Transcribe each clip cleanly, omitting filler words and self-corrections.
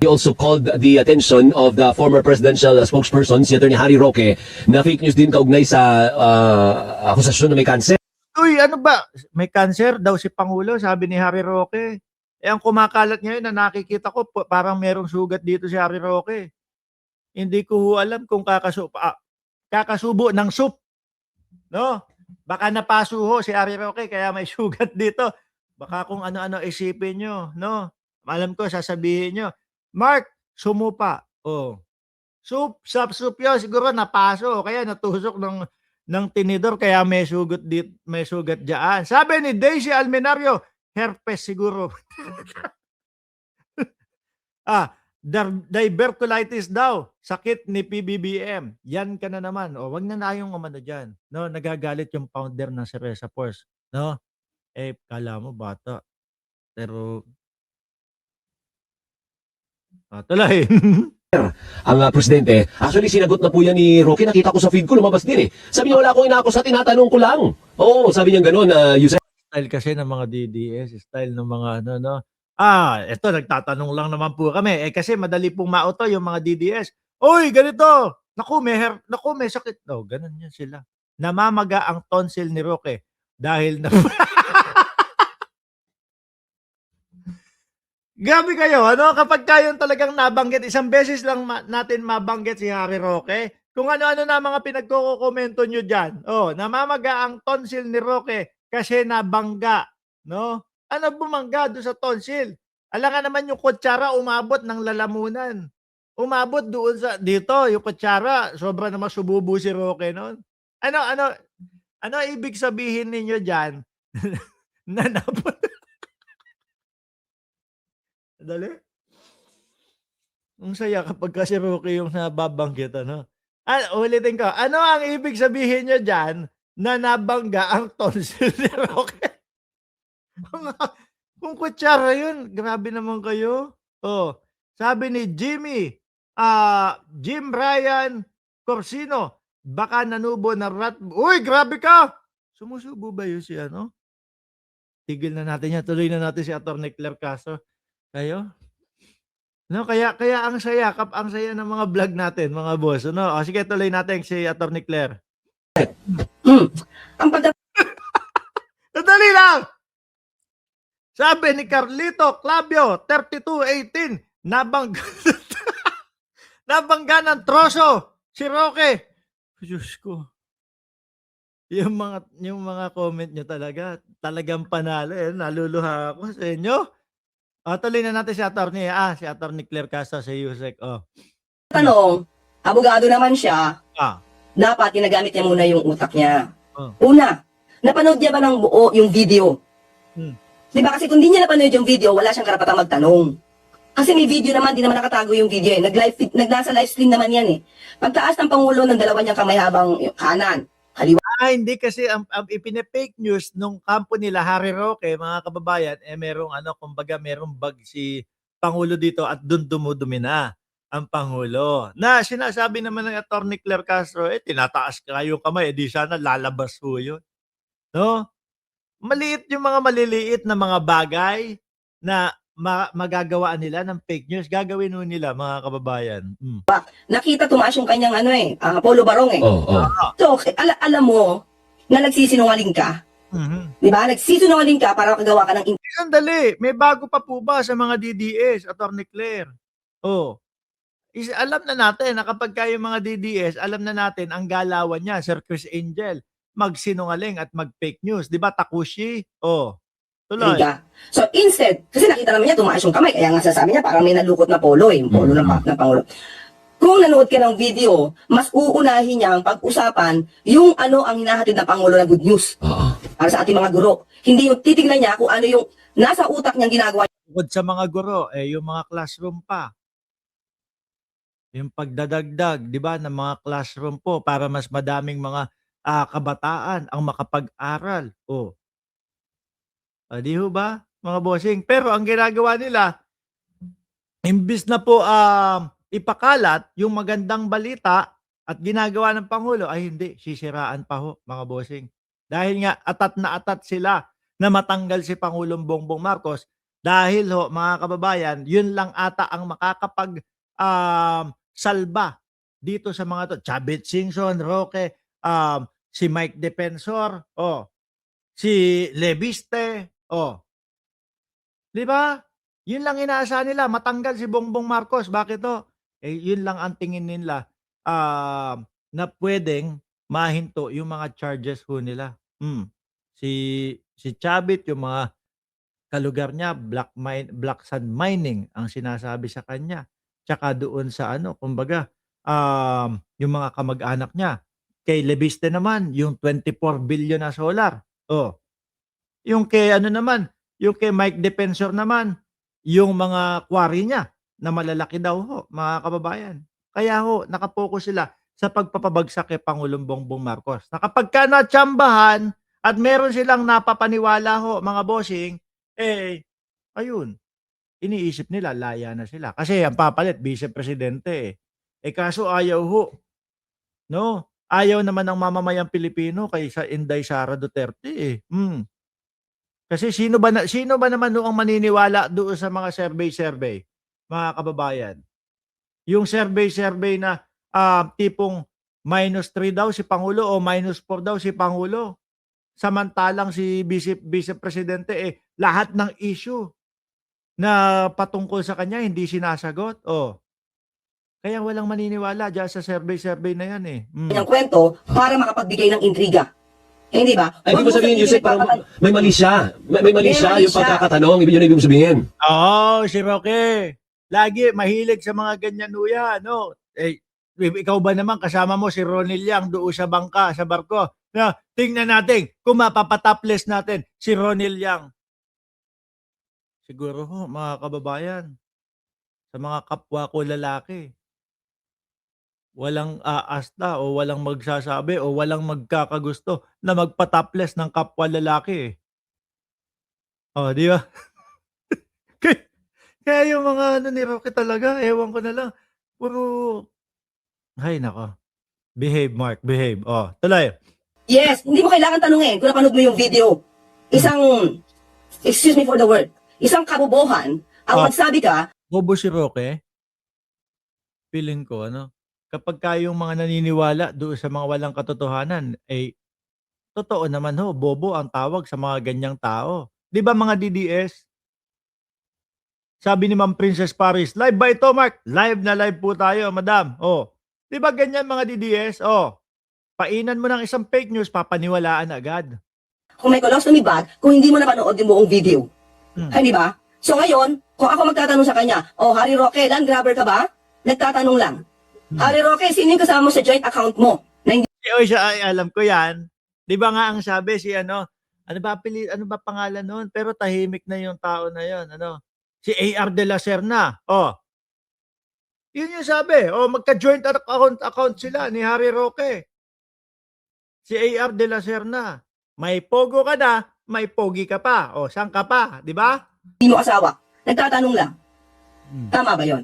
He also called the attention of the former presidential spokesperson, si Atty. Harry Roque, na fake news din kaugnay sa akusasyon na may kanser. Uy, ano ba? May cancer daw si Pangulo, sabi ni Harry Roque. Eh, ang kumakalat ngayon na nakikita ko, parang merong sugat dito si Harry Roque. Hindi ko ho alam kung kakasubo ng soup. No? Baka napaso ho si Harry Roque, kaya may sugat dito. Baka kung ano-ano isipin nyo. No? Alam ko, sasabihin nyo, Mark, sumupa. Oh. Soup yun, siguro napaso. Kaya natusok ng tinidor, kaya may sugat dit, may sugat diyan. Sabi ni Daisy Almenario, herpes siguro. Diverculitis daw, sakit ni PBBM. Yan ka na naman. O, wag na yung umano diyan. No, nagagalit yung founder ng Cerveza Force, no? Eh, kala mo bata. Pero tuloy. Ang presidente, actually sinagot na po yan ni Roque, nakita ko sa feed ko, lumabas din eh. Sabi niya, wala akong inaako sa tinatanong ko lang. Oo, sabi niya gano'n, Yusef. Style kasi ng mga DDS, style ng mga ano, no? Eto, nagtatanong lang naman po kami. Eh, kasi madali pong mauto yung mga DDS. Uy, ganito! Naku, may sakit. Oh, ganun yan sila. Namamaga ang tonsil ni Roque dahil na... Grabe kayo, ano? Kapag kayo talagang nabanggit, isang beses lang natin mabanggit si Harry Roque. Kung ano-ano na mga pinagkokomento nyo dyan. Oh, namamaga ang tonsil ni Roque kasi nabangga, no? Ano bumangga doon sa tonsil? Alangan naman yung kutsara umabot ng lalamunan. Umabot doon sa dito, yung kutsara, sobra naman sububo si Roque noon. Ano ibig sabihin ninyo diyan? Na Dali. Ang saya kapag kasi Roque yung nababanggit, ano? Ulitin ko. Ano ang ibig sabihin nyo dyan na nabangga ang tonsil ni Roque? Kung kutsara yun, grabe naman kayo. Oh, sabi ni Jim Ryan Corsino, baka nanubo na rat. Uy, grabe ka! Sumusubo ba yun si ano? Tigil na natin yan. Tuloy na natin si Atty. Claire Castro. Kayo? No, kaya ang saya ng mga vlog natin, mga boss. Ano? O, sige, tuloy natin si Atty. Claire. Ang pagdating Sandali lang! Sabi ni Carlito Clavio, 3218, nabangga ng troso si Roque. Diyos ko. Yung mga comment nyo talagang panalo. Naluluha ako sa inyo. Tuloy na natin si Atty. Si Atty. Claire Castro sa USEC. tanong, abogado naman siya, dapat ginagamit niya muna yung utak niya. Una, napanood niya ba ng buo yung video? Di ba kasi kung di niya napanood yung video, wala siyang karapatang magtanong. Kasi may video naman, di naman nakatago yung video eh. Nasa live stream naman yan eh. Pagtaas ng Pangulo ng dalawa niyang kamay habang kanan, kaliwa. Hindi kasi ang ipine-fake news nung kampo nila Harry Roque, mga kababayan, merong kumbaga merong bag si Pangulo dito at dun dumudumi na ang Pangulo. Na sinasabi naman ng Atty. Claire Castro, tinataas ka yung kamay, di sana lalabas ho yun. No? Maliit yung mga maliliit na mga bagay na magagawaan nila ng fake news. Gagawin nun nila, mga kababayan. Nakita tumaas yung kanyang polo barong eh. So, alam mo na nagsisinungaling ka. Di ba? Nagsisinungaling ka para makagawa ka ng... Sandali, may bago pa po ba sa mga DDS, Atty. Claire? Alam na natin na kapag kayo mga DDS, alam na natin ang galawan niya, Sir Chris Angel, magsinungaling at mag-fake news. Di ba, Takushi? Tuloy. So instead, kasi nakita naman niya tumaas yung kamay, kaya nga sasabi niya parang may nalukot na polo eh, yung polo ng Pangulo. Kung nanood ka ng video, mas uunahin niya ang pag-usapan yung ang hinahatid ng Pangulo na good news. Para sa ating mga guro. Hindi yung titignan niya kung ano yung nasa utak niyang ginagawa. Bukod sa mga guro, yung mga classroom pa. Yung pagdadagdag, di ba, ng mga classroom po para mas madaming mga kabataan ang makapag-aral. Di ho ba, mga bossing? Pero ang ginagawa nila, imbis na po ipakalat yung magandang balita at ginagawa ng Pangulo, ay hindi, sisiraan pa ho, mga bossing. Dahil nga atat na atat sila na matanggal si Pangulong Bongbong Marcos Dahil ho, mga kababayan, yun lang ata ang makakapag salba dito sa mga to. Chavit Singson, Roque, si Mike Defensor, si Leviste, 'di ba? Yun lang inaasahan nila, matanggal si Bongbong Marcos. Bakit to? Eh, yun lang ang tingin nila na pwedeng mahinto yung mga charges ho nila. Si Chavit, yung mga kalugar niya, black sand mining ang sinasabi sa kanya. Tsaka doon sa ano, kumbaga, yung mga kamag-anak niya. Kay Leviste naman, yung 24 billion na solar. Yung kay ano naman, yung kay Mike Defensor naman, yung mga quarry niya na malalaki daw ho, mga kababayan. Kaya ho, nakapokus sila sa pagpapabagsak kay Pangulong Bongbong Marcos. Na kapagka natsambahan at meron silang napapaniwala ho, mga bossing, ayun, iniisip nila laya na sila. Kasi ang papalit, Vice Presidente eh. Kaso ayaw ho, no? Ayaw naman ng mamamayang Pilipino kay Inday Sara Duterte eh. Kasi sino ba naman ang maniniwala doon sa mga survey, mga kababayan? Yung survey na tipong -3 daw si Pangulo o -4 daw si Pangulo. Samantalang si Vice Presidente lahat ng issue na patungkol sa kanya hindi sinasagot. Kaya walang maniniwala diyan sa survey na yan eh. Kanyang kwento para makapagbigay ng intriga. Hindi ba? Ay, ibig mo sabihin, Yusek, parang may mali siya. May mali siya yung pagkakatanong. Ibig mo sabihin. Si Roque. Lagi mahilig sa mga ganyan nuya, no? Ikaw ba naman, kasama mo si Ronil Yang doon sa bangka, sa barko. Na, tingnan natin kung mapapatopless natin si Ronil Yang. Siguro ho, mga kababayan, sa mga kapwa ko lalaki, walang aasta o walang magsasabi o walang magkakagusto na magpa-topless ng kapwa lalaki. Di ba? Kaya yung mga ano ni Roque talaga, ewan ko na lang. Puro, ay nako. Behave, Mark, behave. Tuloy. Yes, hindi mo kailangan tanungin kung napanood mo yung video. Excuse me for the word, isang kabobohan ang magsabi ka. Bobo si Roque? Feeling ko, kapag yung mga naniniwala doon sa mga walang katotohanan, totoo naman ho, bobo ang tawag sa mga ganyang tao. Di ba mga DDS? Sabi ni Ma'am Princess Paris, live ba ito, Mark? Live na live po tayo, madam. Di ba ganyan mga DDS? Painan mo ng isang fake news, papaniwalaan agad. Kung may colostomy bag, kung hindi mo napanood yung buong video. Di ba? So ngayon, kung ako magtatanong sa kanya, Harry Roque, land grabber ka ba? Nagtatanong lang. Harry Roque, sino yung kasama mo sa joint account mo? Na hindi alam ko yan. Di ba nga ang sabi si ano ba pangalan nun? Pero tahimik na yung tao na yun. Si A.R. de la Serna. Yun yung sabi. Magka-joint account sila ni Harry Roque. Si A.R. de la Serna. May pogo ka na, may pogi ka pa. Saan ka pa? Di ba? mo asawa. Nagtatanong lang. Tama ba yun?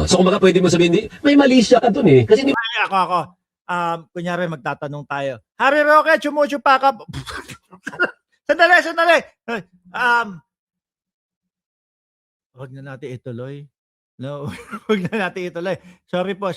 So kumbaga pwede mo sabihin, may mali siya ka dun eh. Kasi ako. Kunyari magtatanong tayo. Harry Roque, chumuchupa ka. Sandali. Huwag na natin ituloy. No, huwag na natin ituloy. Sorry po.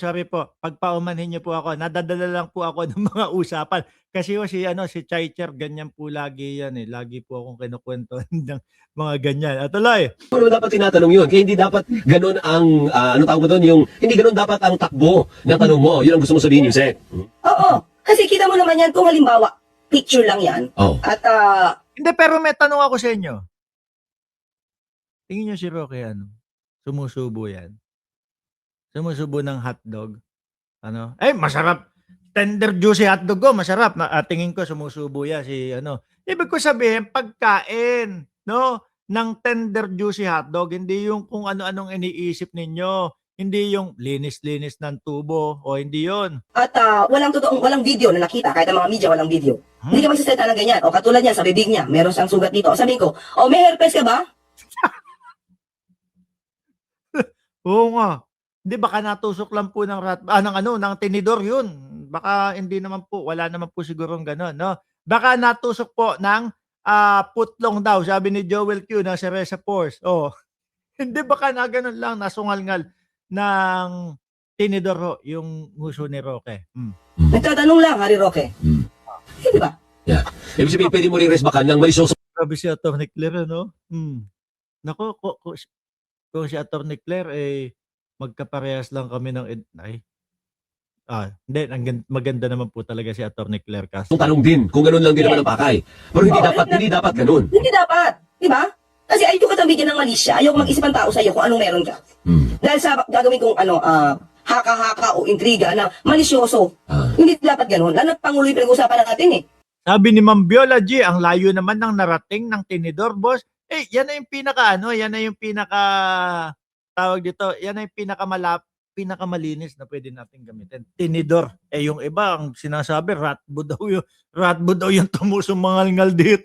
Pagpaumanhin niyo po ako. Nadadala lang po ako ng mga usapan. Kasi si Chaicher, ganyan po lagi yan eh. Lagi po akong kinukwento ng mga ganyan. Tuloy. Ano dapat tinatanong yun? Kaya hindi dapat ganun ang, tawag mo doon, hindi ganun dapat ang takbo ng tanong mo. Yun ang gusto mo sabihin, Yusek. Oo. Kasi kita mo naman yan, kung halimbawa, picture lang yan. At, hindi, pero may tanong ako sa inyo. Tingin niyo si Roque, sumusubo yan. Sumusubo ng hotdog. Masarap. Tender juicy hotdog ko, masarap. Tingin ko sumusubo yan si Ibig ko sabihin, pagkain, ng tender juicy hotdog, hindi yung kung ano-anong iniisip ninyo. Hindi yung linis-linis ng tubo o hindi yun. At walang video na nakita, kahit ang mga media walang video. Hindi ka magsasalita ng ganyan. Katulad niya, sa bibig niya, meron siyang sugat dito. Sabihin ko, may herpes ka ba? Oo nga. Hindi, baka natusok lang po ng tinidor yun. Baka hindi naman po, wala naman po sigurong gano'n, no? Baka natusok po ng putlong daw, sabi ni Joel Q, nasa Reza Force. Oh, hindi baka na ganun lang, nasungal-ngal ng tinidor ho, yung nguso ni Roque. Nagtatanong lang, Harry Roque. Hindi ba? Yeah. Ibig sabihin, pwede mo rin resbakan ng malisyoso. Grabe si Atty. Claire, ano? Nako, kung si Atty. Claire, magkaparehas lang kami ng hindi, maganda naman po talaga si Atty. Claire Castro. Kung tanong din, kung ganun lang din naman ang pakay. Pero hindi dapat ganun. Hindi dapat. Di ba? Kasi ayoko ka bigyan ng mali siya. Ayoko mag-isip ang tao sa'yo kung anong meron ka. Dahil sa gagawin kong haka-haka o intriga na malisyoso. Hindi dapat ganun. Lalo na Pangulo yung pinag-usapan natin eh. Sabi ni Ma'am Viola G, ang layo naman ng narating ng tinidor, boss. Yan na yung yan na yung tawag dito, yan na yung pinakamalinis na pwede natin gamitin. Tinidor. Yung iba, ang sinasabi, ratbo daw yung tumusong mangalngal dito.